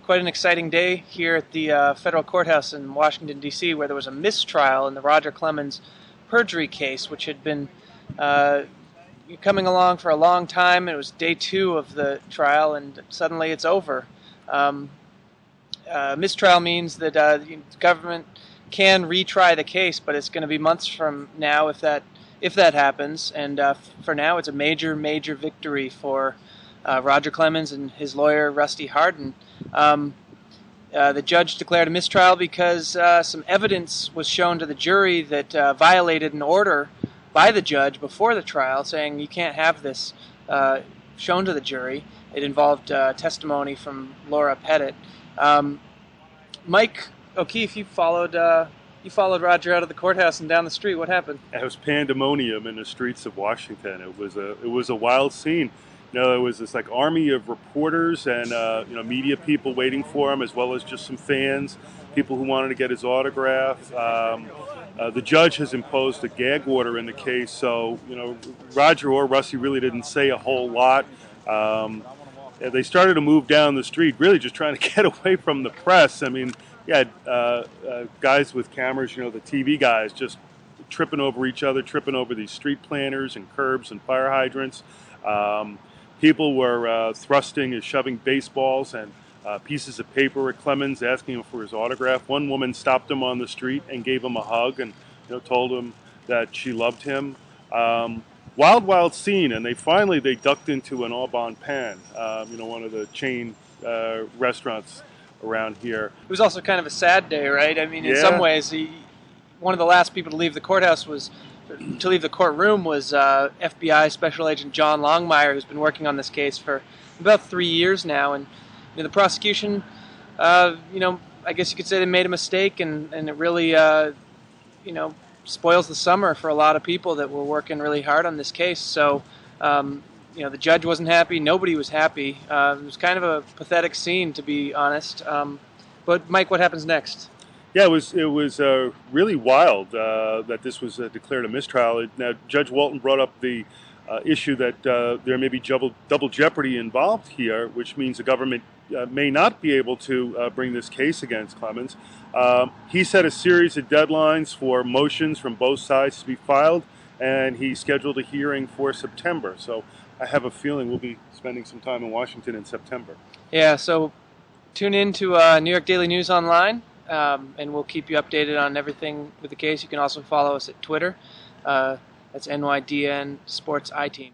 quite an exciting day here at the federal courthouse in Washington, D.C., where there was a mistrial in the Roger Clemens perjury case, which had been coming along for a long time. It was day 2 of the trial, and suddenly it's over. Mistrial means that the government can retry the case, but it's going to be months from now if that happens. And for now, it's a major victory for Roger Clemens and his lawyer Rusty Hardin. The judge declared a mistrial because some evidence was shown to the jury that violated an order by the judge before the trial, saying you can't have this shown to the jury. It involved testimony from Laura Pettit. Mike O'Keefe, you followed Roger out of the courthouse and down the street. What happened? It was pandemonium in the streets of Washington. It was a wild scene. There was this army of reporters and media people waiting for him, as well as just some fans, people who wanted to get his autograph. The judge has imposed a gag order in the case, so Roger or Rusty really didn't say a whole lot. They started to move down the street, really just trying to get away from the press. I mean, you had guys with cameras, the TV guys, just tripping over each other, tripping over these street planters and curbs and fire hydrants. People were thrusting and shoving baseballs and pieces of paper at Clemens, asking him for his autograph. One woman stopped him on the street and gave him a hug and told him that she loved him. Wild scene, and they ducked into an Au Bon Pain, one of the chain restaurants around here. It was also kind of a sad day, right? I mean, in some ways, one of the last people to leave the courthouse was courtroom was FBI Special Agent John Longmire, who's been working on this case for about 3 years now. And the prosecution, I guess you could say they made a mistake, and it really, spoils the summer for a lot of people that were working really hard on this case. So, the judge wasn't happy. Nobody was happy. It was kind of a pathetic scene, to be honest. But Mike, what happens next? Yeah, it was really wild that this was declared a mistrial. Now, Judge Walton brought up the issue that there may be double jeopardy involved here, which means the government may not be able to bring this case against Clemens. He set a series of deadlines for motions from both sides to be filed, and he scheduled a hearing for September. So I have a feeling we'll be spending some time in Washington in September. Yeah, so tune in to New York Daily News Online, and we'll keep you updated on everything with the case. You can also follow us at Twitter. That's NYDN Sports I Team.